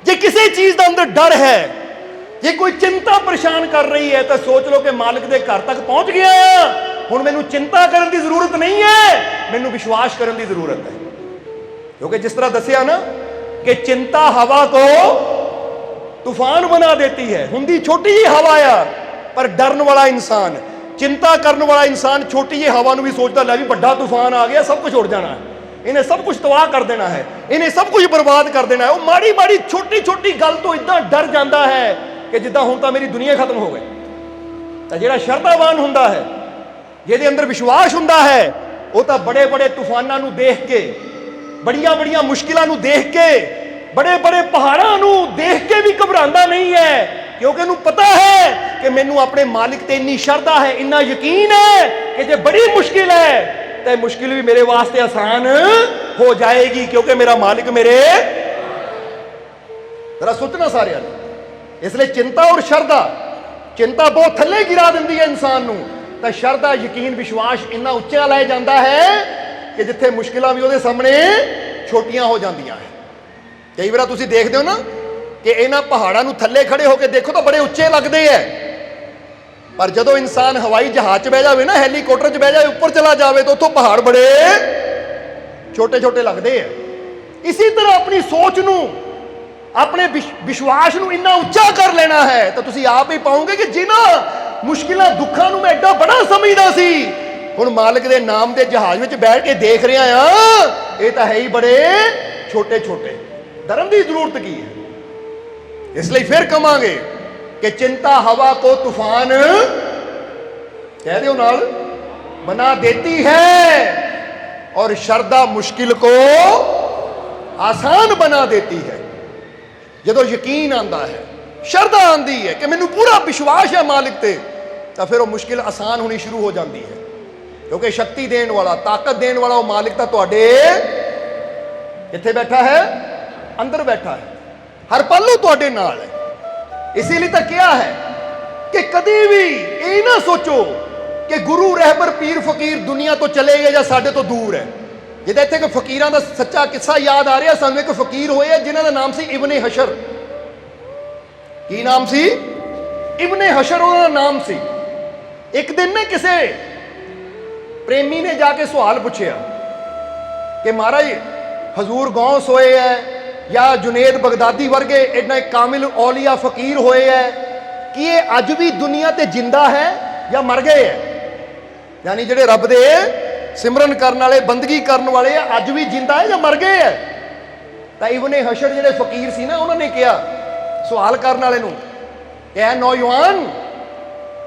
जे किसी चीज का अंदर डर है, जे कोई चिंता परेशान कर रही है, तो सोच लो कि मालिक के घर तक पहुंच गया हुण मैनू चिंता करने की जरूरत नहीं है, मैनू विश्वास करने की जरूरत है। क्योंकि जिस तरह दसिया ना कि चिंता हवा को तूफान बना देती है। हुंदी छोटी जी हवा आ, पर डरन वाला इंसान, चिंता करने वाला इंसान छोटी जी हवा भी सोचता लै भी बड़ा तूफान आ गया, सब कुछ उड़ जाना है, इन्हें सब कुछ तबाह कर देना है, इन्हें सब कुछ बर्बाद कर देना है। वो माड़ी माड़ी छोटी छोटी गल तो इदा डर जाता है कि जिदा हुण तां मेरी दुनिया खत्म हो गई। तो जिहड़ा शरधावान हुंदा है, जिहदे अंदर विश्वास हुंदा है, वो तो बड़े बड़े तूफानां नूं देख के, बड़ियां बड़ियां मुश्किलां नूं देख के, बड़े बड़े पहाड़ां नूं देख के भी घबरांदा नहीं है, क्योंकि उन्हें पता है कि मैनू अपने मालिक ते इन्नी श्रद्धा है, इन्ना यकीन है कि जो बड़ी मुश्किल है तो मुश्किल भी मेरे वास्ते आसान हो जाएगी, क्योंकि मेरा मालिक मेरे। जरा सोचना सारे, इसलिए चिंता और श्रद्धा, चिंता बहुत थले गिरा देती है इंसान नूं, तो श्रद्धा यकीन विश्वास इन्ना उच्चा लै जाता है कि जिथे मुश्किलां भी उहदे सामने छोटियां हो जांदियां है। कई बार तुसीं देखदे हो ना कि इन्हां पहाड़ां नूं थल्ले खड़े होकर देखो तो बड़े उच्चे लगते हैं, पर जदों इंसान हवाई जहाज च बह जाए ना, हैलीकॉप्टर च बह जाए, ऊपर चला जाए, तो उतों पहाड़ बड़े छोटे छोटे लगते हैं। इसी तरह अपनी सोच नूं, अपने विश्वास नूं इन्ना उच्चा कर लेना है, तो तुसीं आप ही पाओगे कि जिन्हां मुश्किलां दुखां नूं मैं एडा बड़ा समझदा सी, हुण मालिक दे नाम दे जहाज विच बैठ के देख रहा हां, ये तो है ही बड़े छोटे छोटे। डरन की जरूरत की है? इसलिए फिर कहांगे कि चिंता हवा को तूफान कह दो नाल बना देती है, और श्रद्धा मुश्किल को आसान बना देती है। जदों यकीन आंदा है, श्रद्धा आंदी है कि मैनू पूरा विश्वास है मालिक ते, तो फिर वो मुश्किल आसान होनी शुरू हो जाती है, क्योंकि शक्ति देने वाला, ताकत देने वाला वो मालिक तो तुहाडे कित्थे बैठा है? अंदर बैठा है, हर पल तुहाडे नाल है। इसीलिए तो क्या है कि कभी भी ये ना सोचो कि गुरु रहबर पीर फकीर दुनिया तो चले गए या साडे तो दूर है। जिदा इत्थे कि फकीरां दा सच्चा किस्सा याद आ रहा सानू, एक फकीर होए जिन्हां दा नाम सी इब्ने हशर। की नाम सी? इब्ने हशर उन्हां दा नाम सी। एक दिन ना किसी प्रेमी ने जाके सवाल पूछया कि महाराज हजूर गौस होए है या जुनेद बगदादी वर्गे इन्ना कामिल औलिया फकीर होए है कि ये अज भी दुनिया ते जिंदा है या मर गए है? यानी जेडे रब दे सिमरन करने वाले, बंदगी करने वाले अज भी जिंदा है या मर गए है? तो इब्ने हशर जेडे फकीर सी ना, उन्होंने कहा सवाल करने वाले नूं कि ऐ नौजवान,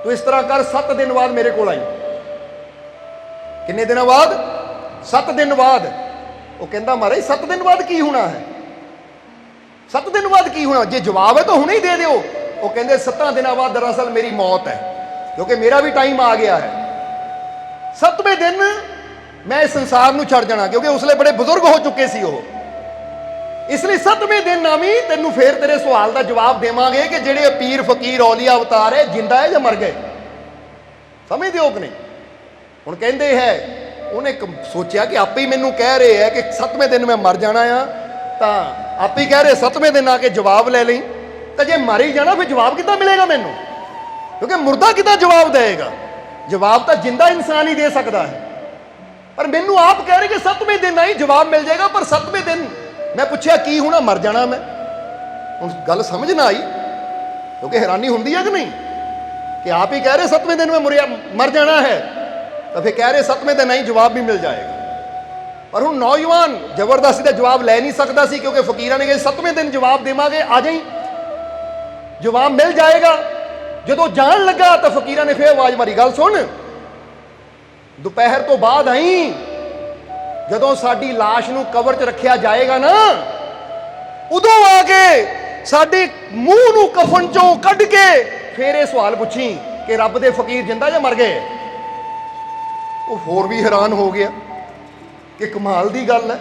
तू इस तरह कर, 7 दिन बाद मेरे को आई। किन्ने दिनों बाद? 7 दिन बाद। वो कहता महाराज 7 दिन बाद की होना है? 7 दिन बाद की होना? जे जवाब है तो हुणे ही दे दो। वो कहते 7 दिनों बाद दरअसल मेरी मौत है, क्योंकि मेरा भी टाइम आ गया है। 7वें दिन मैं इस संसार नूं छड़ जाना, क्योंकि उसले बड़े बुजुर्ग हो चुके सी वो। इसलिए 7वें दिन नामी तेनों फिर तेरे सवाल का जवाब देवांगे कि जेडे पीर फकीर औलिया अवतार है जिंदा है या मर गए। समझते हो कि नहीं? हुण कहते हैं उन्हें सोचा कि आप ही मैनू कह रहे हैं कि 7वें दिन मैं मर जाना आ, तो आप ही कह रहे 7वें दिन आके जवाब ले ली, तो जे मर ही जाना फिर जवाब कितना मिलेगा मैनू? क्योंकि मुर्दा कितना जवाब देगा? जवाब तो जिंदा इंसान ही दे सकता है। पर मैनू आप कह रहे कि 7वें दिन आई जवाब मिल जाएगा, पर 7वें दिन मैं पूछा की होना? मर जाना मैं। उस गल समझ ना आई, क्योंकि हैरानी होंगी है कि नहीं कि आप ही कह रहे 7वें दिन में मर जाना है, तो फिर कह रहे 7वें दिन आई जवाब भी मिल जाएगा। पर हुण नौजवान जबरदस्ती का जवाब लै नहीं सकता सी, क्योंकि फकीरां ने कहा 7वें दिन जवाब देवांगे, आ जाई, जवाब मिल जाएगा। जदों जान लगा तो फकीरां ने फिर आवाज मारी, गल सुन, दोपहर तो बाद आई, जदों साडी लाश नूं कबर च रखिया जाएगा ना, उदों आके साडे मूंह नूं कफन चों कढ के फिर यह सवाल पुछी कि रब दे फकीर जिंदा या मर गए। वो होर भी हैरान हो गया कि कमाल की गल है।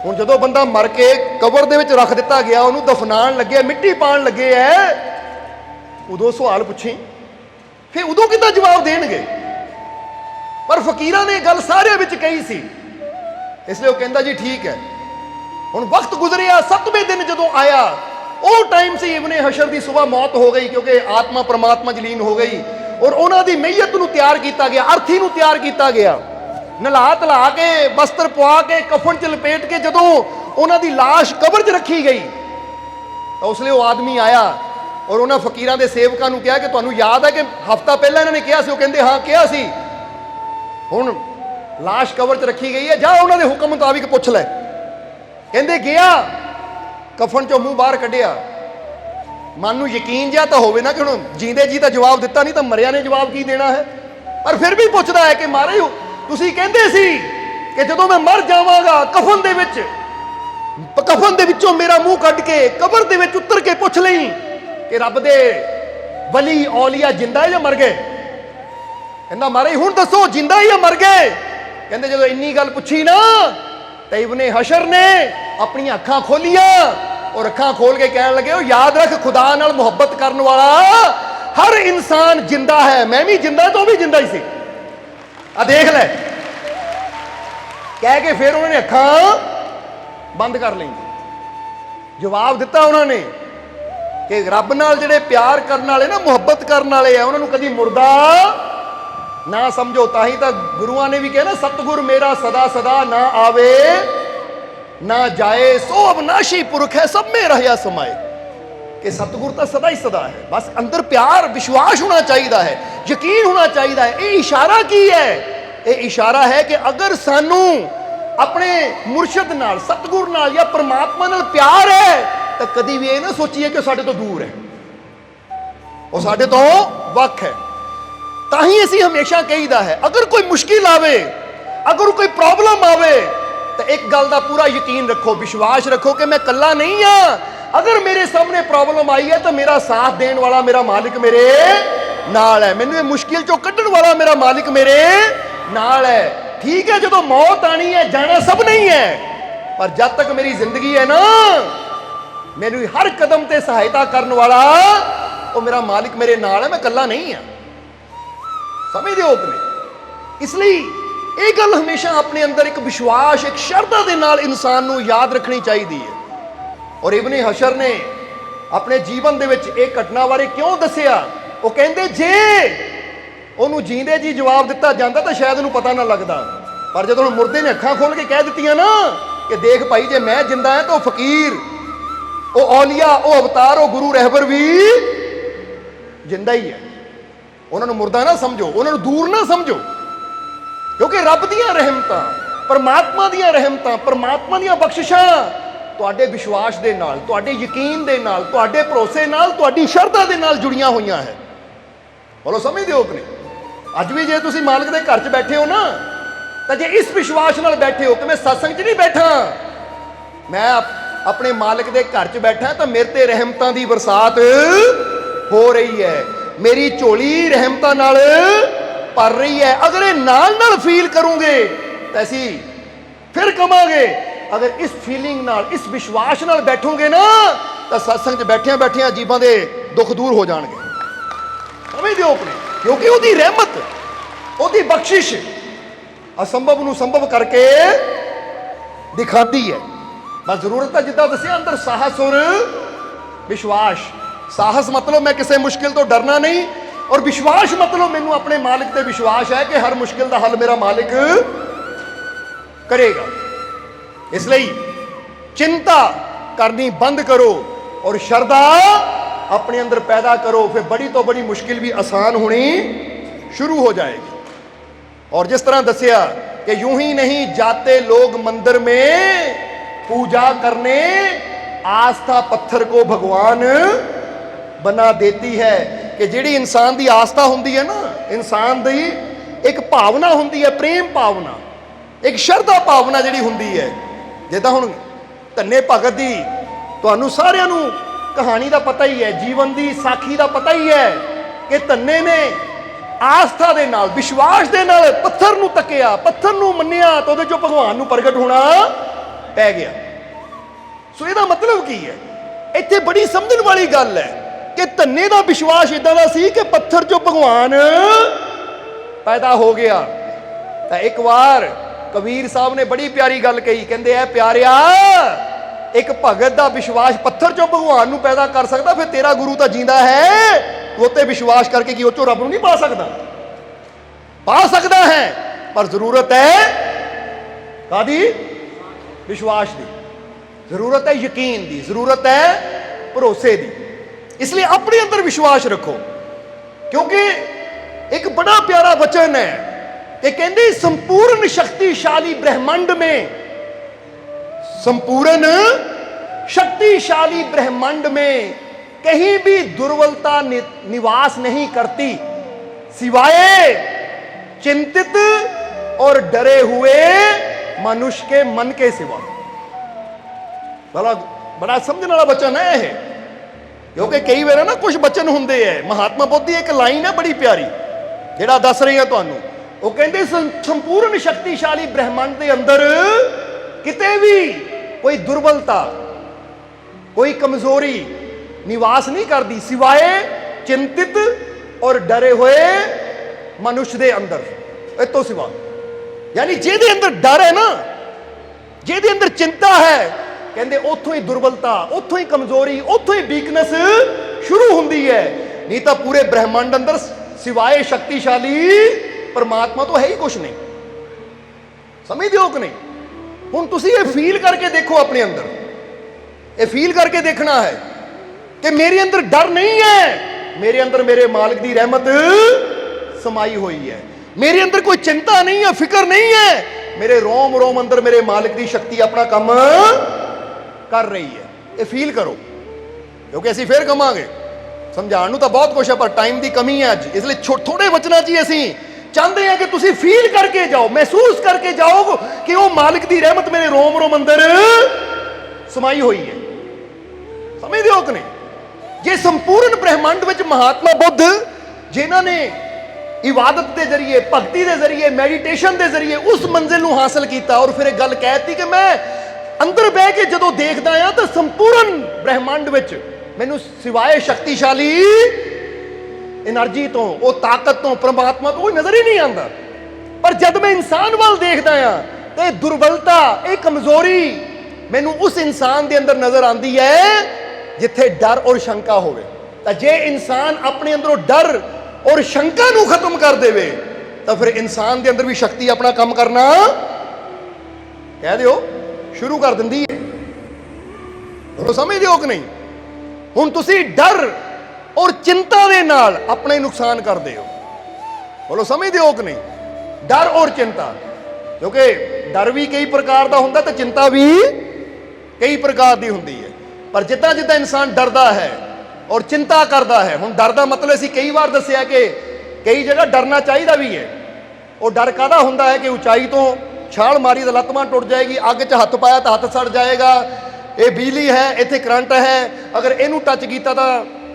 हुण जदों बंदा मर के कबर दे विच रख दिता गया, उन्होंने दफनाण लगे, मिट्टी पाण लगे है, उदों सवाल पुछी, फिर उदों कितना जवाब देणगे? पर फकीरां ने गल सारे विच कही सी, इसलिए वो कहंदा जी ठीक है। हुण वक्त गुजरिया, 7वें दिन जदों आया ਉਹ ਟਾਈਮ ਸੀ ਇਬਨੇ ਹਸ਼ਰ ਦੀ ਸੁਬਹ ਮੌਤ ਹੋ ਗਈ, ਕਿਉਂਕਿ ਆਤਮਾ ਪਰਮਾਤਮਾ ਚ ਲੀਨ ਹੋ ਗਈ ਔਰ ਉਹਨਾਂ ਦੀ ਮਈਅਤ ਨੂੰ ਤਿਆਰ ਕੀਤਾ ਗਿਆ, ਅਰਥੀ ਨੂੰ ਤਿਆਰ ਕੀਤਾ ਗਿਆ, ਨਲਾ ਧਲਾ ਕੇ ਬਸਤਰ ਪਵਾ ਕੇ ਕਫਨ ਚ ਲਪੇਟ ਕੇ ਜਦੋਂ ਉਹਨਾਂ ਦੀ ਲਾਸ਼ ਕਬਰ 'ਚ ਰੱਖੀ ਗਈ ਤਾਂ ਉਸ ਲਈ ਉਹ ਆਦਮੀ ਆਇਆ ਔਰ ਉਹਨਾਂ ਫਕੀਰਾਂ ਦੇ ਸੇਵਕਾਂ ਨੂੰ ਕਿਹਾ ਕਿ ਤੁਹਾਨੂੰ ਯਾਦ ਹੈ ਕਿ ਹਫ਼ਤਾ ਪਹਿਲਾਂ ਇਹਨਾਂ ਨੇ ਕਿਹਾ ਸੀ? ਉਹ ਕਹਿੰਦੇ ਹਾਂ ਕਿਹਾ ਸੀ। ਹੁਣ ਲਾਸ਼ ਕਬਰ 'ਚ ਰੱਖੀ ਗਈ ਹੈ, ਜਾ ਉਹਨਾਂ ਦੇ ਹੁਕਮ ਮੁਤਾਬਿਕ ਪੁੱਛ ਲੈ। ਕਹਿੰਦੇ ਗਿਆ, ਕਫਨ ਚੋਂ ਮੂੰਹ ਬਾਹਰ ਕੱਢਿਆ, ਮਨ ਨੂੰ ਯਕੀਨ ਜਿਹਾ ਤਾਂ ਹੋਵੇ ਨਾ ਕਿ ਹੁਣ ਜੀਂਦੇ ਜੀ ਤਾਂ ਜਵਾਬ ਦਿੱਤਾ ਨਹੀਂ ਤਾਂ ਮਰਿਆ ਨੇ ਜਵਾਬ ਕੀ ਦੇਣਾ ਹੈ, ਪਰ ਫਿਰ ਵੀ ਪੁੱਛਦਾ ਹੈ ਕਿ ਮਹਾਰਾਜ ਤੁਸੀਂ ਕਹਿੰਦੇ ਸੀ ਕਿ ਜਦੋਂ ਮੈਂ ਮਰ ਜਾਵਾਂਗਾ ਕਫਨ ਦੇ ਵਿੱਚੋਂ ਮੇਰਾ ਮੂੰਹ ਕੱਢ ਕੇ ਕਬਰ ਦੇ ਵਿੱਚ ਉਤਰ ਕੇ ਪੁੱਛ ਲਈ ਕਿ ਰੱਬ ਦੇ ਵਲੀ ਔਲੀਆ ਜਿੰਦਾ ਹੈ ਜਾਂ ਮਰ ਗਏ? ਕਹਿੰਦਾ ਮਹਾਰਾਜ ਹੁਣ ਦੱਸੋ ਜਿੰਦਾ ਜਾਂ ਮਰ ਗਏ? ਕਹਿੰਦੇ ਜਦੋਂ ਇੰਨੀ ਗੱਲ ਪੁੱਛੀ ਨਾ ਤਾਂ ਇਬਨੇ ਹਸ਼ਰ ਨੇ ਆਪਣੀਆਂ ਅੱਖਾਂ ਖੋਲੀਆਂ ਔਰ ਅੱਖਾਂ ਖੋਲ ਕੇ ਕਹਿਣ ਲੱਗੇ, ਉਹ ਯਾਦ ਰੱਖ ਖੁਦਾ ਨਾਲ ਮੁਹੱਬਤ ਕਰਨ ਵਾਲਾ ਹਰ ਇਨਸਾਨ ਜਿੰਦਾ ਹੈ, ਮੈਂ ਵੀ ਜਿੰਦਾ ਤਾਂ ਉਹ ਵੀ ਜਿੰਦਾ ਹੀ ਸੀ, ਆ ਦੇਖ ਲੈ। ਕਹਿ ਕੇ ਫਿਰ ਉਹਨਾਂ ਨੇ ਅੱਖਾਂ ਬੰਦ ਕਰ ਲਈਆਂ। ਜਵਾਬ ਦਿੱਤਾ ਉਹਨਾਂ ਨੇ ਕਿ ਰੱਬ ਨਾਲ ਜਿਹੜੇ ਪਿਆਰ ਕਰਨ ਵਾਲੇ ਨਾ, ਮੁਹੱਬਤ ਕਰਨ ਵਾਲੇ ਆ, ਉਹਨਾਂ ਨੂੰ ਕਦੀ ਮੁਰਦਾ ਨਾ ਸਮਝੋ। ਤਾਂ ਹੀ ਤਾਂ ਗੁਰੂਆਂ ਨੇ ਵੀ ਕਿਹਾ ਨਾ, ਸਤਿਗੁਰ ਮੇਰਾ ਸਦਾ ਸਦਾ ਨਾ ਆਵੇ ਨਾ ਜਾਏ, ਸੋ ਅਬਨਾਸ਼ੀ ਪੁਰਖ ਹੈ ਸਭ ਮੇ ਰਹਿਆ ਸਮਾਏ। ਕਿ ਸਤਿਗੁਰ ਤਾਂ ਸਦਾ ਹੀ ਸਦਾ ਹੈ, ਬਸ ਅੰਦਰ ਪਿਆਰ ਵਿਸ਼ਵਾਸ ਹੋਣਾ ਚਾਹੀਦਾ ਹੈ, ਯਕੀਨ ਹੋਣਾ ਚਾਹੀਦਾ ਹੈ। ਇਹ ਇਸ਼ਾਰਾ ਕੀ ਹੈ? ਇਹ ਇਸ਼ਾਰਾ ਹੈ ਕਿ ਅਗਰ ਸਾਨੂੰ ਆਪਣੇ ਮੁਰਸ਼ਿਦ ਨਾਲ, ਸਤਿਗੁਰ ਨਾਲ ਜਾਂ ਪਰਮਾਤਮਾ ਨਾਲ ਪਿਆਰ ਹੈ ਤਾਂ ਕਦੀ ਵੀ ਇਹ ਨਾ ਸੋਚੀਏ ਕਿ ਸਾਡੇ ਤੋਂ ਦੂਰ ਹੈ, ਉਹ ਸਾਡੇ ਤੋਂ ਵੱਖ ਹੈ। ਤਾਂ ਹੀ ਅਸੀਂ ਹਮੇਸ਼ਾ ਕਹੀਦਾ ਹੈ, ਅਗਰ ਕੋਈ ਮੁਸ਼ਕਿਲ ਆਵੇ, ਅਗਰ ਕੋਈ ਪ੍ਰੋਬਲਮ ਆਵੇ ਤਾਂ ਇੱਕ ਗੱਲ ਦਾ ਪੂਰਾ ਯਕੀਨ ਰੱਖੋ, ਵਿਸ਼ਵਾਸ ਰੱਖੋ ਕਿ ਮੈਂ ਇਕੱਲਾ ਨਹੀਂ ਹਾਂ। ਅਗਰ ਮੇਰੇ ਸਾਹਮਣੇ ਪ੍ਰੋਬਲਮ ਆਈ ਹੈ ਤਾਂ ਮੇਰਾ ਸਾਥ ਦੇਣ ਵਾਲਾ ਮੇਰਾ ਮਾਲਿਕ ਮੇਰੇ ਨਾਲ ਹੈ, ਮੈਨੂੰ ਇਹ ਮੁਸ਼ਕਿਲ ਚੋਂ ਕੱਢਣ ਵਾਲਾ ਮੇਰਾ ਮਾਲਿਕ ਮੇਰੇ ਨਾਲ ਹੈ। ਠੀਕ ਹੈ, ਜਦੋਂ ਮੌਤ ਆਣੀ ਹੈ ਜਾਣਾ ਸਭ ਨਹੀਂ ਹੈ, ਪਰ ਜਦ ਤੱਕ ਮੇਰੀ ਜ਼ਿੰਦਗੀ ਹੈ ਨਾ, ਮੈਨੂੰ ਹਰ ਕਦਮ ਤੇ ਸਹਾਇਤਾ ਕਰਨ ਵਾਲਾ ਉਹ ਮੇਰਾ ਮਾਲਿਕ ਮੇਰੇ ਨਾਲ ਹੈ, ਮੈਂ ਇਕੱਲਾ ਨਹੀਂ ਹਾਂ। ਸਮਝਦੇ ਹੋ ਕਿ ਨਹੀਂ? ਇਸ ਲਈ ਇਹ ਗੱਲ ਹਮੇਸ਼ਾ ਆਪਣੇ ਅੰਦਰ ਇੱਕ ਵਿਸ਼ਵਾਸ, ਇੱਕ ਸ਼ਰਧਾ ਦੇ ਨਾਲ ਇਨਸਾਨ ਨੂੰ ਯਾਦ ਰੱਖਣੀ ਚਾਹੀਦੀ ਹੈ। ਔਰ ਇਬਨੇ ਹਸ਼ਰ ਨੇ ਆਪਣੇ ਜੀਵਨ ਦੇ ਵਿੱਚ ਇਹ ਘਟਨਾ ਬਾਰੇ ਕਿਉਂ ਦੱਸਿਆ? ਉਹ ਕਹਿੰਦੇ ਜੇ ਉਹਨੂੰ ਜੀਂਦੇ ਜੀ ਜਵਾਬ ਦਿੱਤਾ ਜਾਂਦਾ ਤਾਂ ਸ਼ਾਇਦ ਉਹਨੂੰ ਪਤਾ ਨਾ ਲੱਗਦਾ, ਪਰ ਜਦੋਂ ਹੁਣ ਮੁਰਦੇ ਨੇ ਅੱਖਾਂ ਖੋਲ ਕੇ ਕਹਿ ਦਿੱਤੀਆਂ ਨਾ ਕਿ ਦੇਖ ਭਾਈ, ਜੇ ਮੈਂ ਜਿੰਦਾ ਹਾਂ ਤਾਂ ਉਹ ਫਕੀਰ, ਉਹ ਔਲੀਆ, ਉਹ ਅਵਤਾਰ, ਉਹ ਗੁਰੂ ਰਹਿਬਰ ਵੀ ਜਿੰਦਾ ਹੀ ਹੈ। ਉਹਨਾਂ ਨੂੰ ਮੁਰਦਾ ਨਾ ਸਮਝੋ, ਉਹਨਾਂ ਨੂੰ ਦੂਰ ਨਾ ਸਮਝੋ, ਕਿਉਂਕਿ ਰੱਬ ਦੀਆਂ ਰਹਿਮਤਾਂ, ਪਰਮਾਤਮਾ ਦੀਆਂ ਰਹਿਮਤਾਂ, ਪਰਮਾਤਮਾ ਦੀਆਂ ਬਖਸ਼ਿਸ਼ਾਂ ਤੁਹਾਡੇ ਵਿਸ਼ਵਾਸ ਦੇ ਨਾਲ, ਤੁਹਾਡੇ ਯਕੀਨ ਦੇ ਨਾਲ, ਤੁਹਾਡੇ ਭਰੋਸੇ ਨਾਲ, ਤੁਹਾਡੀ ਸ਼ਰਧਾ ਦੇ ਨਾਲ ਜੁੜੀਆਂ ਹੋਈਆਂ ਹੈ। ਬੋਲੋ ਸਮਝਦੇ ਹੋ ਕਿ ਨਹੀਂ? ਅੱਜ ਵੀ ਜੇ ਤੁਸੀਂ ਮਾਲਕ ਦੇ ਘਰ 'ਚ ਬੈਠੇ ਹੋ ਨਾ, ਤਾਂ ਜੇ ਇਸ ਵਿਸ਼ਵਾਸ ਨਾਲ ਬੈਠੇ ਹੋ ਕਿ ਮੈਂ ਸਤਸੰਗ 'ਚ ਨਹੀਂ ਬੈਠਾ, ਮੈਂ ਆਪਣੇ ਮਾਲਕ ਦੇ ਘਰ 'ਚ ਬੈਠਾ ਤਾਂ ਮੇਰੇ ਤੇ ਰਹਿਮਤਾਂ ਦੀ ਬਰਸਾਤ ਹੋ ਰਹੀ ਹੈ, ਮੇਰੀ ਝੋਲੀ ਰਹਿਮਤਾਂ ਨਾਲ ਭਰ ਰਹੀ ਹੈ। ਅਗਰ ਇਹ ਨਾਲ ਫੀਲ ਕਰੋਗੇ ਤਾਂ ਅਸੀਂ ਫਿਰ ਕਵਾਂਗੇ, ਅਗਰ ਇਸ ਫੀਲਿੰਗ ਨਾਲ, ਇਸ ਵਿਸ਼ਵਾਸ ਨਾਲ ਬੈਠੋਗੇ ਨਾ ਤਾਂ ਸਤਸੰਗ 'ਚ ਬੈਠਿਆਂ ਜੀਵਾਂ ਦੇ ਦੁੱਖ ਦੂਰ ਹੋ ਜਾਣਗੇ। ਸਮਝਦੇ ਹੋ ਆਪਣੇ? ਕਿਉਂਕਿ ਉਹਦੀ ਰਹਿਮਤ, ਉਹਦੀ ਬਖਸ਼ਿਸ਼ ਅਸੰਭਵ ਨੂੰ ਸੰਭਵ ਕਰਕੇ ਦਿਖਾਉਂਦੀ ਹੈ। ਬਸ ਜ਼ਰੂਰਤ ਹੈ ਜਿੱਦਾਂ ਦੱਸਿਆ ਅੰਦਰ ਸਾਹਸ ਔਰ ਵਿਸ਼ਵਾਸ। ਸਾਹਸ ਮਤਲਬ ਮੈਂ ਕਿਸੇ ਮੁਸ਼ਕਿਲ ਤੋਂ ਡਰਨਾ ਨਹੀਂ, ਔਰ ਵਿਸ਼ਵਾਸ ਮਤਲਬ ਮੈਨੂੰ ਆਪਣੇ ਮਾਲਿਕ ਤੇ ਵਿਸ਼ਵਾਸ ਹੈ ਕਿ ਹਰ ਮੁਸ਼ਕਿਲ ਦਾ ਹੱਲ ਮੇਰਾ ਮਾਲਿਕ ਕਰੇਗਾ। ਇਸ ਲਈ ਚਿੰਤਾ ਕਰਨੀ ਬੰਦ ਕਰੋ ਔਰ ਸ਼ਰਧਾ अपने अंदर पैदा करो, फिर बड़ी तो बड़ी मुश्किल भी आसान होनी शुरू हो जाएगी। और जिस तरह दसिया कि यूं ही नहीं जाते लोग मंदिर में पूजा करने, आस्था पत्थर को भगवान बना देती है। कि जिहड़ी इंसान की आस्था हुंदी है ना, इंसान की एक भावना हुंदी है, प्रेम भावना, एक शरधा भावना जिहड़ी हुंदी है। जिद्दां हुण धन्ने भगत दी तुहानूं सारिआं नूं कहानी का पता ही है, जीवन की साखी का पता ही है कि धन्ने ने आस्था दे नाल, विश्वास दे नाल पत्थर नूं तकिया, पत्थर नूं मन्निया तो उहदे चों भगवान नूं प्रगट होना पै गया। सो इहदा मतलब की है? इत्थे बड़ी समझण वाली गल है कि धन्ने का विश्वास इदां दा सी कि पत्थर चों भगवान पैदा हो गया। तो एक बार कबीर साहब ने बड़ी प्यारी गल कही, कहंदे ऐ प्यारिया एक भगत का विश्वास पत्थर चों भगवान नूं पैदा कर सकता, फिर तेरा गुरु तो जींदा है, तू उत्ते विश्वास करके कि उचों रब नूं नहीं पा सकता? पा सकता है, पर जरूरत है कादी? विश्वास की जरूरत है, यकीन की जरूरत है, भरोसे की। इसलिए अपने अंदर विश्वास रखो, क्योंकि एक बड़ा प्यारा वचन है कि कहते संपूर्ण शक्तिशाली ब्रह्मांड में, संपूर्ण शक्तिशाली ब्रह्मांड में कहीं भी दुर्बलता निवास नहीं करती सिवाय चिंतित और डरे हुए मनुष्य के मन के सिवा। बड़ा बड़ा समझने वाला वचन है यह, क्योंकि कई बार ना कुछ वचन होंगे है। महात्मा बुद्ध की एक लाइन है बड़ी प्यारी, जिहड़ा दस रही है तुहानू। वो कहते संपूर्ण शक्तिशाली ब्रह्मांड के अंदर किते भी कोई दुर्बलता, कोई कमजोरी निवास नहीं करती सिवाय चिंतित और डरे हुए मनुष्य के अंदर। इस तो सिवा, यानी जिहदे अंदर डर है ना, जिहदे अंदर चिंता है, कहते उतों ही दुर्बलता, उतों ही कमजोरी, उतों ही वीकनेस शुरू होती है। नहीं तो पूरे ब्रह्मांड अंदर सिवाय शक्तिशाली परमात्मा तो है ही कुछ नहीं। समझ दियो कि नहीं? हुण तुसीं ये फील करके देखो अपने अंदर, ये फील करके देखना है कि मेरे अंदर डर नहीं है, मेरे अंदर मेरे मालिक की रहमत समाई हुई है। मेरे अंदर कोई चिंता नहीं है, फिक्र नहीं है, मेरे रोम रोम अंदर मेरे मालिक की शक्ति अपना काम कर रही है। ये फील करो, क्योंकि असीं फिर कहांगे समझाउण नूं तां बहुत कुछ है, पर टाइम की कमी है अज, इसलिए थोड़े वचनां च ही असीं चाहते हैं कि तुसीं फील करके जाओ, महसूस करके जाओ कि वो मालिक की रहमत मेरे रोम रोम अंदर समाई हुई है। समझ दियो कि नहीं? जे संपूर्ण ब्रह्मांड विच महात्मा बुद्ध जिन्हां ने इबादत के जरिए, भगती के जरिए, मैडिटेशन के जरिए उस मंजिल को हासिल किया, और फिर एक गल कहती कि मैं अंदर बह के जो देखता हाँ तो संपूर्ण ब्रह्मांड विच मैनू सिवाय शक्तिशाली एनर्जी तो, वो ताकत तो, परमात्मा तो कोई नजर ही नहीं आता। पर जब मैं इंसान वाल देखता हाँ तो यह दुर्बलता, यह कमजोरी मैनू उस इंसान के अंदर नजर आती है जिथे डर और शंका होवे। तो जे इंसान अपने अंदरों डर और शंका नू खत्म कर देवे तो फिर इंसान के अंदर भी शक्ति अपना काम करना कह दियो शुरू कर दिंदी है। बोलो समझ दियो कि नहीं? हुण तुसी डर और चिंता दे नाल अपने नुकसान कर दे हो। बोलो समझ दियो कि नहीं? डर और चिंता, क्योंकि डर भी कई प्रकार का होंदा तो चिंता भी कई प्रकार की होंदी है। पर जिदा जिदा इंसान डरदा है और चिंता करता है, हुण डर का मतलब असीं कई बार दस्सिया कि कई जगह डरना चाहिए भी है। वो डर काहदा हुंदा है कि उचाई तो छाल मारी तो लत्त बांह टुट जाएगी, अग च हथ पाया तो हथ सड़ जाएगा, ये बिजली है, इत्थे करंट है, अगर इनू टच किया तो,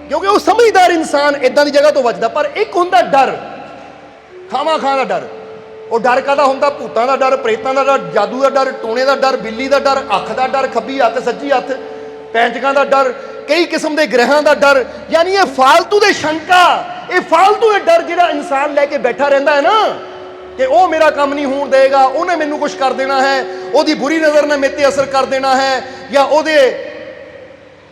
क्योंकि वो समझदार इंसान इदां दी जगह तो बचदा। पर एक हुंदा डर, खावा खां दा डर। वो डर काहदा हुंदा? भूतां दा डर, प्रेतां दा डर, जादू का डर, टोने का डर, बिल्ली का डर, अख का डर, खब्बी हथ सज्जी हथ, पैंचकां का डर, कई किस्म के ग्रहां का डर। यानी ये फालतू दे शंका, ये फालतू दे डर जिहड़ा इंसान लैके बैठा रहिंदा है ना कि वो मेरा काम नहीं होण देगा, उन्हें मैनू कुछ कर देना है, उसकी बुरी नज़र ने मेरे ते असर कर देना है, या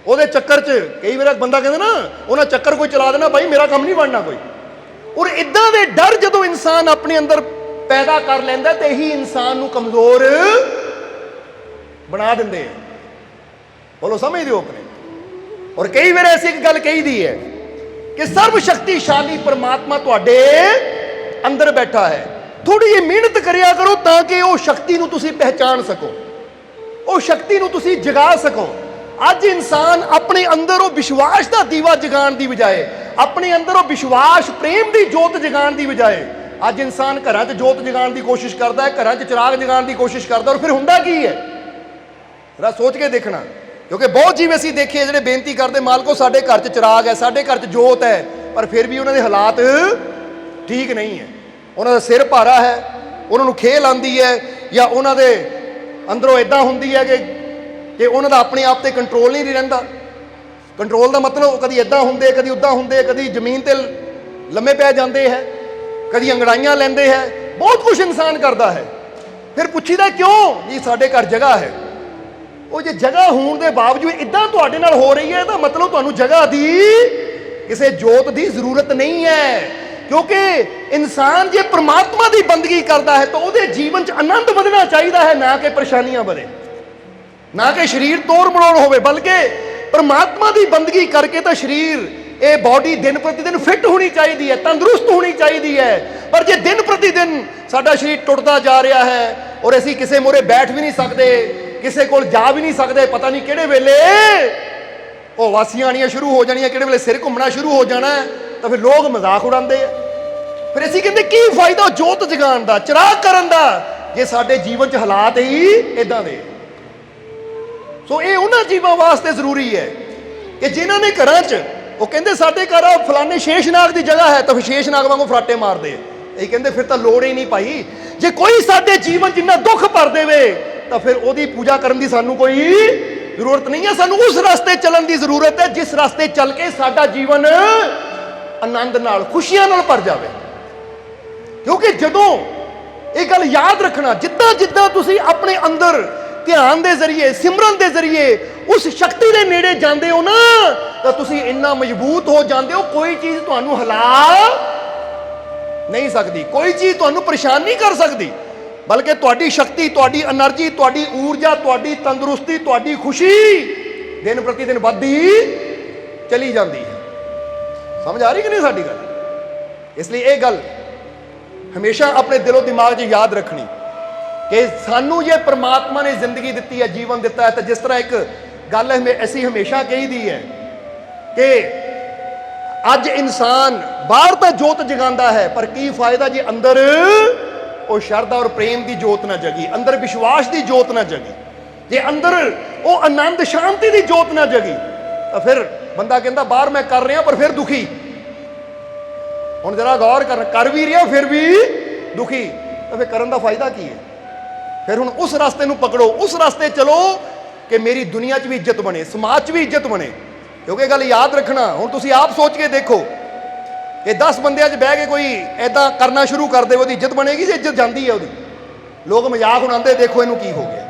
ਉਹਦੇ ਚੱਕਰ 'ਚ कई बार बंदा कहता ना उन्हें चक्कर कोई चला देना, भाई मेरा काम नहीं बनना कोई। और इदां दे डर जो इंसान अपने अंदर पैदा कर लैंदा तो यही इंसान नू कमजोर बना देंदे हैं। बोलो समझ दियो अपने? और कई बार ऐसी एक गल कही दी है कि सर्वशक्तिशाली परमात्मा तुहाडे अंदर बैठा है। थोड़ी जी मेहनत करिया करो ताकि वो शक्ति नू तुसी पहचान सको, वो शक्ति नू तुसी जगा सको। अज इंसान अपने अंदर वो विश्वास का दीवा जगाने की बजाय, अपने अंदर वो विश्वास प्रेम की जोत जगाने की बजाय, अज इंसान घरां च जोत जगाने की कोशिश करता है, घरां च चिराग जगाने की कोशिश करता है। और फिर हुंदा की है? जरा सोच के देखना, क्योंकि बहुत जीव असीं देखे जिहड़े बेनती करते मालको साडे घर च चिराग है, साडे घर च जोत है, पर फिर भी उन्होंने हालात ठीक नहीं है। उन्होंने सिर भारा है, उन्होंने खेल आती है, या उन्होंने अंदरों इदां हुंदी है कि उन्होंने अपने आप से कंट्रोल नहीं रहिंदा। कंट्रोल का मतलब कभी इदां हुंदे, कभी उदां हुंदे, कभी जमीन ते लम्मे पै जाते हैं, कभी अंगड़ाइयां लैंदे हैं, बहुत कुछ इंसान करता है। फिर पुछीदा क्यों जी? साडे घर जगह है, ਉਹ ਜੇ ਜਗ੍ਹਾ ਹੋਣ ਦੇ ਬਾਵਜੂਦ ਇਦਾਂ ਤੁਹਾਡੇ ਨਾਲ ਹੋ ਰਹੀ ਹੈ, ਇਹਦਾ ਮਤਲਬ ਤੁਹਾਨੂੰ ਜਗ੍ਹਾ ਦੀ, ਕਿਸੇ ਜੋਤ ਦੀ ਜ਼ਰੂਰਤ ਨਹੀਂ ਹੈ। ਕਿਉਂਕਿ ਇਨਸਾਨ ਜੇ ਪ੍ਰਮਾਤਮਾ ਦੀ ਬੰਦਗੀ ਕਰਦਾ ਹੈ ਤਾਂ ਉਹਦੇ ਜੀਵਨ 'ਚ ਆਨੰਦ ਵਧਣਾ ਚਾਹੀਦਾ ਹੈ, ਨਾ ਕਿ ਪਰੇਸ਼ਾਨੀਆਂ ਵਧੇ, ਨਾ ਕਿ ਸਰੀਰ ਤੋੜ ਮਰੋੜ ਹੋਵੇ, ਬਲਕਿ ਪ੍ਰਮਾਤਮਾ ਦੀ ਬੰਦਗੀ ਕਰਕੇ ਤਾਂ ਸਰੀਰ, ਇਹ ਬਾਡੀ ਦਿਨ ਪ੍ਰਤੀ ਦਿਨ ਫਿੱਟ ਹੋਣੀ ਚਾਹੀਦੀ ਹੈ, ਤੰਦਰੁਸਤ ਹੋਣੀ ਚਾਹੀਦੀ ਹੈ। ਪਰ ਜੇ ਦਿਨ ਪ੍ਰਤੀ ਦਿਨ ਸਾਡਾ ਸਰੀਰ ਟੁੱਟਦਾ ਜਾ ਰਿਹਾ ਹੈ ਔਰ ਅਸੀਂ ਕਿਸੇ ਮੂਹਰੇ ਬੈਠ ਵੀ ਨਹੀਂ ਸਕਦੇ, ਕਿਸੇ ਕੋਲ ਜਾ ਵੀ ਨਹੀਂ ਸਕਦੇ, ਪਤਾ ਨਹੀਂ ਕਿਹੜੇ ਵੇਲੇ ਉਹ ਵਾਸੀਆਂ ਆਣੀਆਂ ਸ਼ੁਰੂ ਹੋ ਜਾਣੀਆਂ, ਕਿਹੜੇ ਵੇਲੇ ਸਿਰ ਘੁੰਮਣਾ ਸ਼ੁਰੂ ਹੋ ਜਾਣਾ, ਤਾਂ ਫਿਰ ਲੋਕ ਮਜ਼ਾਕ ਉਡਾਉਂਦੇ ਆ। ਫਿਰ ਅਸੀਂ ਕਹਿੰਦੇ ਕੀ ਫਾਇਦਾ ਜੋਤ ਜਗਾਉਣ ਦਾ, ਚਿਰਾਗ ਕਰਨ ਦਾ, ਜੇ ਸਾਡੇ ਜੀਵਨ 'ਚ ਹਾਲਾਤ ਹੀ ਇਦਾਂ ਦੇ। ਸੋ ਇਹ ਉਹਨਾਂ ਜੀਵਾਂ ਵਾਸਤੇ ਜ਼ਰੂਰੀ ਹੈ ਕਿ ਜਿਨ੍ਹਾਂ ਨੇ ਘਰਾਂ 'ਚ, ਉਹ ਕਹਿੰਦੇ ਸਾਡੇ ਘਰ ਫਲਾਣੇ ਸ਼ੇਸ਼ਨਾਗ ਦੀ ਜਗ੍ਹਾ ਹੈ, ਤਾਂ ਫਿਰ ਸ਼ੇਸ਼ਨਾਗ ਵਾਂਗੂ ਫਰਾਟੇ ਮਾਰਦੇ। ਇਹ ਕਹਿੰਦੇ ਫਿਰ ਤਾਂ ਲੋੜ ਹੀ ਨਹੀਂ ਭਾਈ, ਜੇ ਕੋਈ ਸਾਡੇ ਜੀਵਨ 'ਚ ਇੰਨਾ ਦੁੱਖ ਭਰ ਦੇਵੇ ਤਾਂ ਫਿਰ ਉਹਦੀ ਪੂਜਾ ਕਰਨ ਦੀ ਸਾਨੂੰ ਕੋਈ ਜ਼ਰੂਰਤ ਨਹੀਂ ਹੈ। ਸਾਨੂੰ ਉਸ ਰਸਤੇ ਚੱਲਣ ਦੀ ਜ਼ਰੂਰਤ ਹੈ ਜਿਸ ਰਸਤੇ ਚੱਲ ਕੇ ਸਾਡਾ ਜੀਵਨ ਆਨੰਦ ਨਾਲ, ਖੁਸ਼ੀਆਂ ਨਾਲ ਭਰ ਜਾਵੇ। ਕਿਉਂਕਿ ਜਦੋਂ ਇਹ ਗੱਲ ਯਾਦ ਰੱਖਣਾ, ਜਿੱਦਾਂ ਜਿੱਦਾਂ ਤੁਸੀਂ ਆਪਣੇ ਅੰਦਰ ਧਿਆਨ ਦੇ ਜ਼ਰੀਏ, ਸਿਮਰਨ ਦੇ ਜ਼ਰੀਏ ਉਸ ਸ਼ਕਤੀ ਦੇ ਨੇੜੇ ਜਾਂਦੇ ਹੋ ਨਾ, ਤਾਂ ਤੁਸੀਂ ਇੰਨਾ ਮਜ਼ਬੂਤ ਹੋ ਜਾਂਦੇ ਹੋ, ਕੋਈ ਚੀਜ਼ ਤੁਹਾਨੂੰ ਹਿਲਾ ਨਹੀਂ ਸਕਦੀ, ਕੋਈ ਚੀਜ਼ ਤੁਹਾਨੂੰ ਪਰੇਸ਼ਾਨ ਨਹੀਂ ਕਰ ਸਕਦੀ, ਬਲਕਿ ਤੁਹਾਡੀ ਸ਼ਕਤੀ, ਤੁਹਾਡੀ એનર્ਜੀ, ਤੁਹਾਡੀ ਊਰਜਾ, ਤੁਹਾਡੀ ਤੰਦਰੁਸਤੀ, ਤੁਹਾਡੀ ਖੁਸ਼ੀ ਦਿਨ ਪ੍ਰਤੀ ਦਿਨ ਵੱਧਦੀ ਚਲੀ ਜਾਂਦੀ ਹੈ। ਸਮਝ ਆ ਰਹੀ ਕਿ ਨਹੀਂ ਸਾਡੀ ਗੱਲ? ਇਸ ਲਈ ਇਹ ਗੱਲ ਹਮੇਸ਼ਾ ਆਪਣੇ ਦਿਲੋਂ ਦਿਮਾਗ 'ਚ ਯਾਦ ਰੱਖਣੀ ਕਿ ਸਾਨੂੰ ਜੇ ਪ੍ਰਮਾਤਮਾ ਨੇ ਜ਼ਿੰਦਗੀ ਦਿੱਤੀ ਹੈ, ਜੀਵਨ ਦਿੱਤਾ ਹੈ, ਤਾਂ ਜਿਸ ਤਰ੍ਹਾਂ ਇੱਕ ਗੱਲ ਅਸੀਂ ਹਮੇਸ਼ਾ ਕਹੀਦੀ ਹੈ ਕਿ ਅੱਜ ਇਨਸਾਨ ਬਾਹਰ ਤਾਂ ਜੋਤ ਜਗਾਉਂਦਾ ਹੈ, ਪਰ ਕੀ ਫਾਇਦਾ ਜੇ ਅੰਦਰ ਉਹ ਸ਼ਰਧਾ ਔਰ ਪ੍ਰੇਮ ਦੀ ਜੋਤ ਨਾ ਜਗੀ, ਅੰਦਰ ਵਿਸ਼ਵਾਸ ਦੀ ਜੋਤ ਨਾ ਜਗੀ, ਜੇ ਅੰਦਰ ਉਹ ਆਨੰਦ ਸ਼ਾਂਤੀ ਦੀ ਜੋਤ ਨਾ ਜਗੀ, ਤਾਂ ਫਿਰ ਬੰਦਾ ਕਹਿੰਦਾ ਬਾਹਰ ਮੈਂ ਕਰ ਰਿਹਾ ਪਰ ਫਿਰ ਦੁਖੀ। ਹੁਣ ਜਰਾ ਗੌਰ ਕਰ ਵੀ ਰਿਹਾ ਫਿਰ ਵੀ ਦੁਖੀ, ਤਾਂ ਫਿਰ ਕਰਨ ਦਾ ਫਾਇਦਾ ਕੀ ਹੈ? ਫਿਰ ਹੁਣ ਉਸ ਰਸਤੇ ਨੂੰ ਪਕੜੋ, ਉਸ ਰਸਤੇ ਚਲੋ ਕਿ ਮੇਰੀ ਦੁਨੀਆ 'ਚ ਵੀ ਇੱਜ਼ਤ ਬਣੇ, ਸਮਾਜ 'ਚ ਵੀ ਇੱਜ਼ਤ ਬਣੇ। ਕਿਉਂਕਿ ਗੱਲ ਯਾਦ ਰੱਖਣਾ, ਹੁਣ ਤੁਸੀਂ ਆਪ ਸੋਚ ਕੇ ਦੇਖੋ ਕਿ 10 ਬੰਦਿਆਂ 'ਚ ਬਹਿ ਕੇ ਕੋਈ ਐਦਾਂ ਕਰਨਾ ਸ਼ੁਰੂ ਕਰ ਦੇ, ਉਹਦੀ ਇੱਜ਼ਤ ਬਣੇਗੀ ਜੇ ਇੱਜ਼ਤ ਜਾਂਦੀ ਹੈ ਉਹਦੀ? ਲੋਕ ਮਜ਼ਾਕ ਉਡਾਉਂਦੇ, ਦੇਖੋ ਇਹਨੂੰ ਕੀ ਹੋ ਗਿਆ।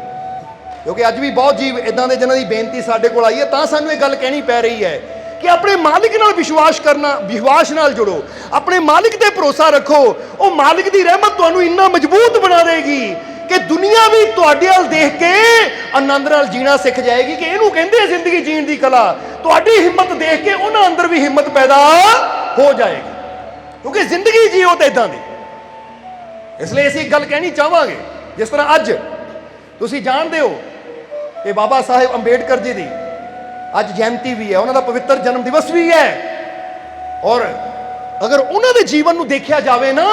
ਕਿਉਂਕਿ ਅੱਜ ਵੀ ਬਹੁਤ ਜੀਵ ਇਦਾਂ ਦੇ ਜਿਨ੍ਹਾਂ ਦੀ ਬੇਨਤੀ ਸਾਡੇ ਕੋਲ ਆਈ ਹੈ, ਤਾਂ ਸਾਨੂੰ ਇਹ ਗੱਲ ਕਹਿਣੀ ਪੈ ਰਹੀ ਹੈ ਕਿ ਆਪਣੇ ਮਾਲਿਕ ਨਾਲ ਵਿਸ਼ਵਾਸ ਕਰਨਾ, ਵਿਸ਼ਵਾਸ ਨਾਲ ਜੁੜੋ, ਆਪਣੇ ਮਾਲਿਕ ਤੇ ਭਰੋਸਾ ਰੱਖੋ। ਉਹ ਮਾਲਿਕ ਦੀ ਰਹਿਮਤ ਤੁਹਾਨੂੰ ਇੰਨਾ ਮਜ਼ਬੂਤ ਬਣਾ ਦੇਗੀ ਕਿ ਦੁਨੀਆ ਵੀ ਤੁਹਾਡੇ ਵੱਲ ਦੇਖ ਕੇ ਆਨੰਦ ਨਾਲ ਜੀਣਾ ਸਿੱਖ ਜਾਏਗੀ ਕਿ ਇਹਨੂੰ ਕਹਿੰਦੇ ਜ਼ਿੰਦਗੀ ਜੀਣ ਦੀ ਕਲਾ। ਤੁਹਾਡੀ ਹਿੰਮਤ ਦੇਖ ਕੇ ਉਹਨਾਂ ਅੰਦਰ ਵੀ ਹਿੰਮਤ ਪੈਦਾ ਹੋ ਜਾਏਗੀ, ਕਿਉਂਕਿ ਜ਼ਿੰਦਗੀ ਜੀਓ ਤਾਂ ਇਦਾਂ ਦੀ। ਇਸ ਲਈ ਅਸੀਂ ਗੱਲ ਕਹਿਣੀ ਚਾਹਾਂਗੇ, ਜਿਸ ਤਰ੍ਹਾਂ ਅੱਜ ਤੁਸੀਂ ਜਾਣਦੇ ਹੋ ਕਿ ਬਾਬਾ ਸਾਹਿਬ ਅੰਬੇਡਕਰ ਜੀ ਦੀ ਅੱਜ ਜਯੰਤੀ ਵੀ ਹੈ, ਉਹਨਾਂ ਦਾ ਪਵਿੱਤਰ ਜਨਮ ਦਿਵਸ ਵੀ ਹੈ। ਔਰ ਅਗਰ ਉਹਨਾਂ ਦੇ ਜੀਵਨ ਨੂੰ ਦੇਖਿਆ ਜਾਵੇ ਨਾ,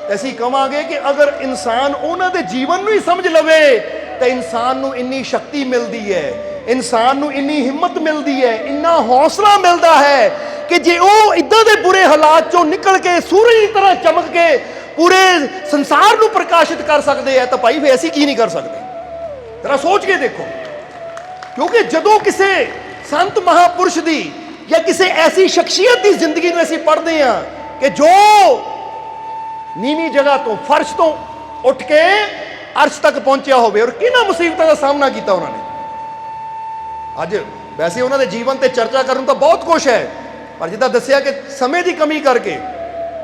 ਤਾਂ ਅਸੀਂ ਕਹਾਂਗੇ ਕਿ ਅਗਰ ਇਨਸਾਨ ਉਹਨਾਂ ਦੇ ਜੀਵਨ ਨੂੰ ਹੀ ਸਮਝ ਲਵੇ ਤਾਂ ਇਨਸਾਨ ਨੂੰ ਇੰਨੀ ਸ਼ਕਤੀ ਮਿਲਦੀ ਹੈ, ਇਨਸਾਨ ਨੂੰ ਇੰਨੀ ਹਿੰਮਤ ਮਿਲਦੀ ਹੈ, ਇੰਨਾ ਹੌਸਲਾ ਮਿਲਦਾ ਹੈ ਕਿ ਜੇ ਉਹ ਇਦਾਂ ਦੇ ਬੁਰੇ ਹਾਲਾਤ ਚੋਂ ਨਿਕਲ ਕੇ ਸੂਰਜ ਦੀ ਤਰ੍ਹਾਂ ਚਮਕ ਕੇ ਪੂਰੇ ਸੰਸਾਰ ਨੂੰ ਪ੍ਰਕਾਸ਼ਿਤ ਕਰ ਸਕਦੇ ਆ, ਤਾਂ ਭਾਈ ਫਿਰ ਅਸੀਂ ਕੀ ਨਹੀਂ ਕਰ ਸਕਦੇ? ਜਰਾ ਸੋਚ ਕੇ ਦੇਖੋ। ਕਿਉਂਕਿ ਜਦੋਂ ਕਿਸੇ ਸੰਤ ਮਹਾਪੁਰਸ਼ ਦੀ ਜਾਂ ਕਿਸੇ ਐਸੀ ਸ਼ਖਸੀਅਤ ਦੀ ਜ਼ਿੰਦਗੀ ਨੂੰ ਅਸੀਂ ਪੜ੍ਹਦੇ ਹਾਂ ਕਿ ਜੋ ਨੀਵੀਂ ਜਗ੍ਹਾ ਤੋਂ, ਫਰਸ਼ ਤੋਂ ਉੱਠ ਕੇ ਅਰਸ਼ ਤੱਕ ਪਹੁੰਚਿਆ ਹੋਵੇ, ਔਰ ਕਿਹਨਾਂ ਮੁਸੀਬਤਾਂ ਦਾ ਸਾਹਮਣਾ ਕੀਤਾ ਉਹਨਾਂ ਨੇ। ਅੱਜ ਵੈਸੇ ਉਹਨਾਂ ਦੇ ਜੀਵਨ ਤੇ ਚਰਚਾ ਕਰਨ ਤਾਂ ਬਹੁਤ ਕੁਝ ਹੈ, ਪਰ ਜਿੱਦਾਂ ਦੱਸਿਆ ਕਿ ਸਮੇਂ ਦੀ ਕਮੀ ਕਰਕੇ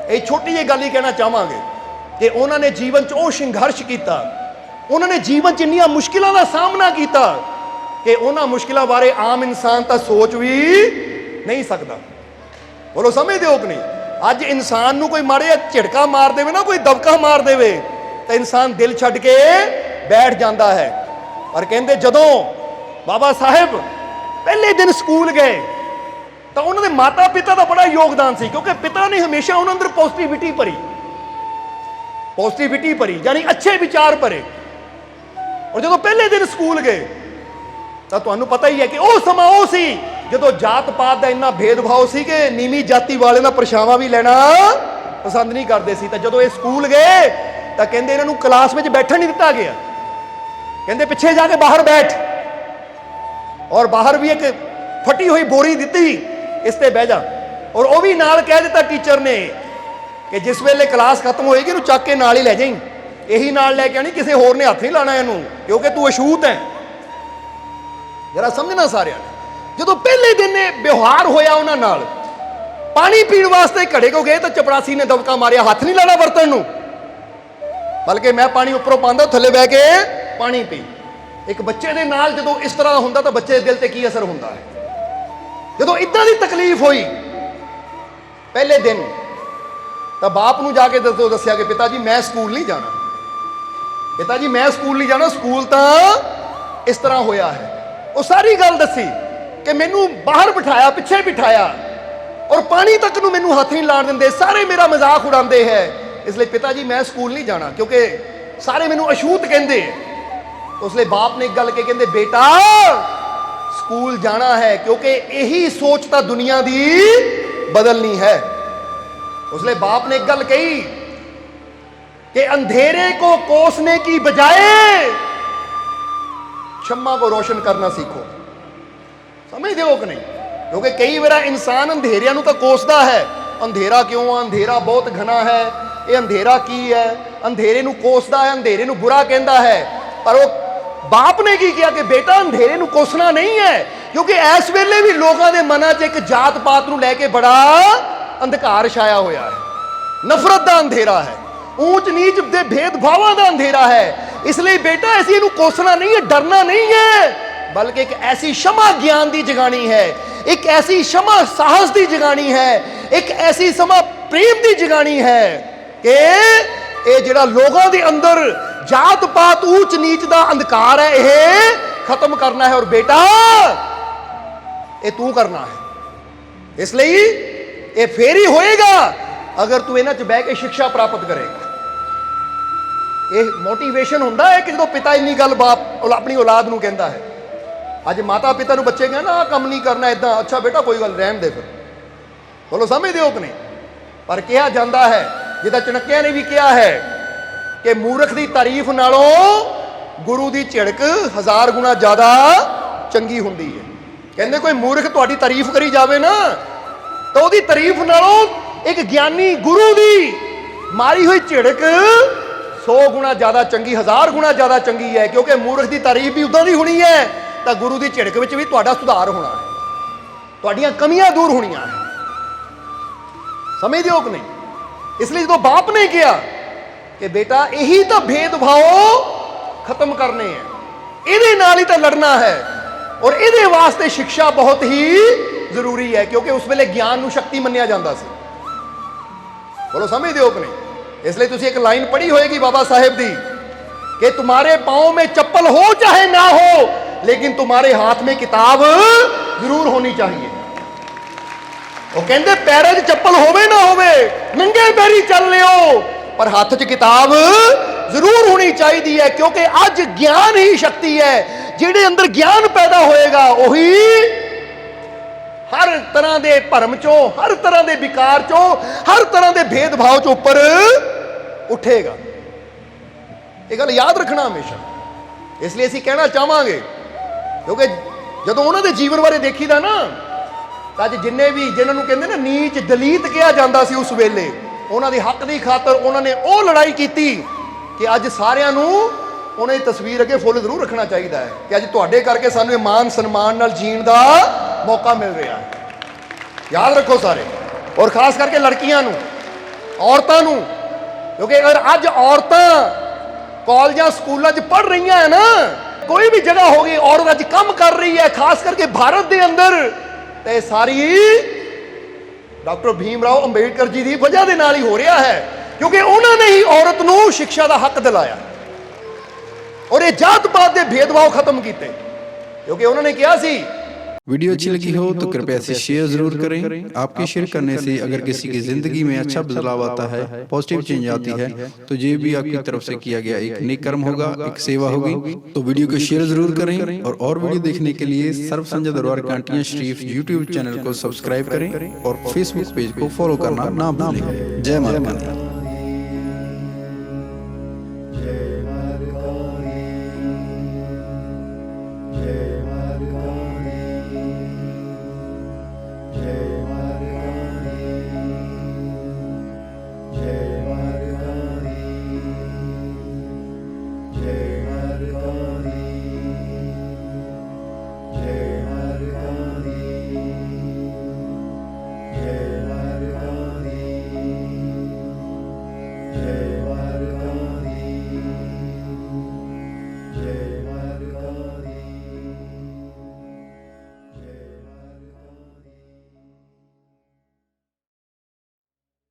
ਇਹ ਛੋਟੀ ਜਿਹੀ ਗੱਲ ਹੀ ਕਹਿਣਾ ਚਾਹਾਂਗੇ ਕਿ ਉਹਨਾਂ ਨੇ ਜੀਵਨ 'ਚ ਉਹ ਸੰਘਰਸ਼ ਕੀਤਾ, ਉਹਨਾਂ ਨੇ ਜੀਵਨ 'ਚ ਇੰਨੀਆਂ ਮੁਸ਼ਕਿਲਾਂ ਦਾ ਸਾਹਮਣਾ ਕੀਤਾ ਕਿ ਉਹਨਾਂ ਮੁਸ਼ਕਿਲਾਂ ਬਾਰੇ ਆਮ ਇਨਸਾਨ ਤਾਂ ਸੋਚ ਵੀ ਨਹੀਂ ਸਕਦਾ। ਬੋਲੋ ਸਮਝਦੇ ਹੋ ਕਿ ਨਹੀਂ? ਅੱਜ ਇਨਸਾਨ ਨੂੰ ਕੋਈ ਮਾੜਾ ਜਿਹਾ ਝਟਕਾ ਮਾਰ ਦੇਵੇ ਨਾ, ਕੋਈ ਦਬਕਾ ਮਾਰ ਦੇਵੇ, ਤਾਂ ਇਨਸਾਨ ਦਿਲ ਛੱਡ ਕੇ ਬੈਠ ਜਾਂਦਾ ਹੈ। ਪਰ ਕਹਿੰਦੇ ਜਦੋਂ ਬਾਬਾ ਸਾਹਿਬ ਪਹਿਲੇ ਦਿਨ ਸਕੂਲ ਗਏ ਤਾਂ ਉਹਨਾਂ ਦੇ ਮਾਤਾ ਪਿਤਾ ਦਾ ਬੜਾ ਯੋਗਦਾਨ ਸੀ, ਕਿਉਂਕਿ ਪਿਤਾ ਨੇ ਹਮੇਸ਼ਾ ਉਹਨਾਂ ਅੰਦਰ ਪੋਜ਼ਿਟਿਵਿਟੀ ਭਰੀ, ਯਾਨੀ ਅੱਛੇ ਵਿਚਾਰ ਭਰੇ। ਔਰ ਜਦੋਂ ਪਹਿਲੇ ਦਿਨ ਸਕੂਲ ਗਏ ਤਾਂ ਤੁਹਾਨੂੰ ਪਤਾ ਹੀ ਹੈ ਕਿ ਉਹ ਸਮਾਂ ਉਹ ਸੀ ਜਦੋਂ ਜਾਤ ਪਾਤ ਦਾ ਇੰਨਾ ਭੇਦਭਾਵ ਸੀ ਕਿ ਨੀਵੀਂ ਜਾਤੀ ਵਾਲੇ ਨਾਲ ਪਰਛਾਵਾਂ ਵੀ ਲੈਣਾ ਪਸੰਦ ਨਹੀਂ ਕਰਦੇ ਸੀ। ਤਾਂ ਜਦੋਂ ਇਹ ਸਕੂਲ ਗਏ ਤਾਂ ਕਹਿੰਦੇ ਇਹਨਾਂ ਨੂੰ ਕਲਾਸ ਵਿੱਚ ਬੈਠਣ ਨਹੀਂ ਦਿੱਤਾ ਗਿਆ, ਕਹਿੰਦੇ ਪਿੱਛੇ ਜਾ ਕੇ ਬਾਹਰ ਬੈਠ, ਔਰ ਬਾਹਰ ਵੀ ਇੱਕ ਫਟੀ ਹੋਈ ਬੋਰੀ ਦਿੱਤੀ, ਇਸ ਤੇ ਬਹਿ ਜਾ। ਔਰ ਉਹ ਵੀ ਨਾਲ ਕਹਿ ਦਿੱਤਾ ਟੀਚਰ ਨੇ ਕਿ ਜਿਸ ਵੇਲੇ ਕਲਾਸ ਖਤਮ ਹੋਏਗੀ ਇਹਨੂੰ ਚੱਕ ਕੇ ਨਾਲ ਹੀ ਲੈ ਜਾਈਂ, ਇਹੀ ਨਾਲ ਲੈ ਕੇ ਆਣੀ, ਕਿਸੇ ਹੋਰ ਨੇ ਹੱਥ ਨਹੀਂ ਲਾਣਾ ਇਹਨੂੰ, ਕਿਉਂਕਿ ਤੂੰ ਅਛੂਤ ਹੈ। जरा समझना सारिਆਂ ने। ਜਦੋਂ ਪਹਿਲੇ ਦਿਨ ਇਹ ਵਿਵਹਾਰ ਹੋਇਆ ਉਹਨਾਂ ਨਾਲ, ਪਾਣੀ ਪੀਣ ਵਾਸਤੇ ਘੜੇ ਕੋ ਗਏ ਤਾਂ ਚਪੜਾਸੀ ਨੇ ਦਬਕਾ ਮਾਰਿਆ, ਹੱਥ ਨਹੀਂ ਲਾਣਾ ਬਰਤਨ ਨੂੰ, ਬਲਕਿ ਮੈਂ ਪਾਣੀ ਉੱਪਰੋਂ ਪਾਉਂਦਾ, ਥੱਲੇ ਬਹਿ ਕੇ ਪਾਣੀ ਪੀ। ਇੱਕ ਬੱਚੇ ਦੇ ਨਾਲ ਜਦੋਂ ਇਸ ਤਰ੍ਹਾਂ ਹੁੰਦਾ ਤਾਂ ਬੱਚੇ ਦੇ ਦਿਲ ਤੇ ਕੀ ਅਸਰ ਹੁੰਦਾ ਹੈ। ਜਦੋਂ ਇਦਾਂ ਦੀ ਤਕਲੀਫ ਹੋਈ ਪਹਿਲੇ ਦਿਨ, ਤਾਂ ਬਾਪ ਨੂੰ ਜਾ ਕੇ ਦੱਸਿਆ ਕਿ ਪਿਤਾ ਜੀ ਮੈਂ ਸਕੂਲ ਨਹੀਂ ਜਾਣਾ, ਪਿਤਾ ਜੀ ਮੈਂ ਸਕੂਲ ਨਹੀਂ ਜਾਣਾ, ਸਕੂਲ ਤਾਂ ਇਸ ਤਰ੍ਹਾਂ ਹੋਇਆ ਹੈ। ਉਹ ਸਾਰੀ ਗੱਲ ਦੱਸੀ ਕਿ ਮੈਨੂੰ ਬਾਹਰ ਬਿਠਾਇਆ, ਪਿੱਛੇ ਬਿਠਾਇਆ, ਔਰ ਪਾਣੀ ਤੱਕ ਨੂੰ ਮੈਨੂੰ ਹੱਥ ਨਹੀਂ ਲਾਣ ਦਿੰਦੇ, ਸਾਰੇ ਮੇਰਾ ਮਜ਼ਾਕ ਉਡਾਉਂਦੇ ਹੈ। ਇਸ ਲਈ ਪਿਤਾ ਜੀ ਮੈਂ ਸਕੂਲ ਨਹੀਂ ਜਾਣਾ ਕਿਉਂਕਿ ਸਾਰੇ ਮੈਨੂੰ ਅਛੂਤ ਕਹਿੰਦੇ। ਉਸ ਲਈ ਬਾਪ ਨੇ ਇੱਕ ਗੱਲ ਕਹਿੰਦੇ ਬੇਟਾ ਸਕੂਲ ਜਾਣਾ ਹੈ ਕਿਉਂਕਿ ਇਹੀ ਸੋਚ ਤਾਂ ਦੁਨੀਆ ਦੀ ਬਦਲਣੀ ਹੈ। ਉਸ ਲਈ ਬਾਪ ने एक गल कही कि अंधेरे को कोसने की बजाय शम्मा को रोशन करना सीखो। समझते हो कि नहीं? क्योंकि कई बार इंसान अंधेरिया तो कोसदा है, अंधेरा क्यों, अंधेरा बहुत घना है, ये अंधेरा की है, अंधेरे नू कोसदा है, अंधेरे नू बुरा कहता है। पर वो बाप ने की किया कि बेटा अंधेरे नू कोसना नहीं है, क्योंकि इस वेले भी लोगों के मनां च एक जात पात नू लैके बड़ा अंधकार छाया होया है, नफरत का अंधेरा है, ऊंच नीच के भेदभावां का अंधेरा है। इसलिए बेटा ऐसी इनू कोसना नहीं है, डरना नहीं है, बल्कि एक ऐसी क्षमा ज्ञान की जगानी है, एक ऐसी क्षमा साहस की जगानी है, एक ऐसी क्षमा प्रेम की जगानी है कि ये जिहड़ा लोगों के अंदर जात पात ऊंच नीच का अंधकार है यह खत्म करना है। और बेटा ये तू करना है, इसलिए ये फिर ही होएगा अगर तू इन्हां च बह के शिक्षा प्राप्त करेगा। ये मोटिवेशन हुंदा है कि जो पिता इन्नी गल बाप अपनी औलाद नूं कहंदा है। अज माता पिता नूं बच्चे कहना आ काम नहीं करना इदां, अच्छा बेटा कोई गल रहन दे, फिर बोलो समझदे हो कि नहीं? पर कहा जाता है जिदा चणक्या ने भी कहा है कि मूर्ख की तारीफ नालों गुरु की झिड़क 1000 गुना ज़्यादा चंगी हुंदी है। कहंदे कोई मूर्ख तुहाडी तारीफ करी जावे ना तो उसकी तारीफ नालों एक ज्ञानी गुरु की मारी हुई झिड़क 100 गुना ज़्यादा चंगी, 1000 गुना ज़्यादा चंगी है। क्योंकि मूर्ख की तारीफ भी उदां दी होनी है तो गुरु की झिड़क विच भी तुहाडा सुधार होना है, तुहाडीआं कमियां दूर होणीआं है। समझदे हो कि नहीं? इसलिए जो बाप ने कहा कि बेटा यही तो भेदभाव खत्म करने हैं, इहदे नाल ही तो लड़ना है, और इहदे वास्ते शिक्षा बहुत ही जरूरी है। क्योंकि उस वेले ज्ञान नूं शक्ति मन्निया जाता सी। बोलो समझदे हो कि नहीं? इसलिए तुसीं एक लाइन पढ़ी होएगी बाबा साहेब दी कि तुम्हारे पांव में चप्पल हो चाहे ना हो, लेकिन तुम्हारे हाथ में किताब जरूर होनी चाहिए। वो कहते पैरों च चप्पल होवे ना होवे, नंगे पैरी चल लियो, पर हाथ च किताब जरूर होनी चाहिए। क्योंकि अज ज्ञान ही शक्ति है, जिहदे अंदर ज्ञान पैदा होएगा वही हर तरह के भरम चो, हर तरह के विकार चो, हर तरह के भेदभाव चो उपर उठेगा। ये गल याद रखना हमेशा। इसलिए असीं कहना चाहांगे, क्योंकि जदों उन्होंने जीवन बारे देखीदा ना, अज जिन्ने भी जिन्होंने कहते ना नीच दलीत कहा जाता सी, उस वेले उन्होंने हक की खातर उन्होंने वो लड़ाई की कि अज सारिਆਂ ਨੂੰ उन्हें तस्वीर अगे फुल जरूर रखना चाहिए है कि अज तुहाडे करके सानूं मान सन्मान नाल जीण दा मौका मिल रहा है। याद रखो सारे, और खास करके लड़कियां नूं, औरतां नूं, क्योंकि अगर अज औरतां कॉलेजां स्कूलों च पढ़ रही हैं ना, कोई भी जगह होगी औरत अज काम कर रही है, खास करके भारत के अंदर, तो सारी डॉक्टर भीमराव अंबेडकर जी की वजह के नाल ही हो रहा है। क्योंकि उन्होंने ही औरत नूं शिक्षा का हक दिलाया और ये जात पात के भेदभाव खत्म किए। क्योंकि उन्होंने कहा सी। वीडियो अच्छी लगी हो तो कृपया इसे शेयर जरूर करें। आपके शेयर करने से अगर किसी की जिंदगी में अच्छा बदलाव आता है, पॉजिटिव चेंज आती है, तो ये भी आपकी तरफ से किया गया एक नेक कर्म होगा, एक सेवा होगी। तो वीडियो को शेयर जरूर करें, और वीडियो देखने के लिए सर्व संजय दरबार कांटियां शरीफ यूट्यूब चैनल को सब्सक्राइब करें और फेसबुक पेज को फॉलो करना ना भूलें। जय माता। जय जय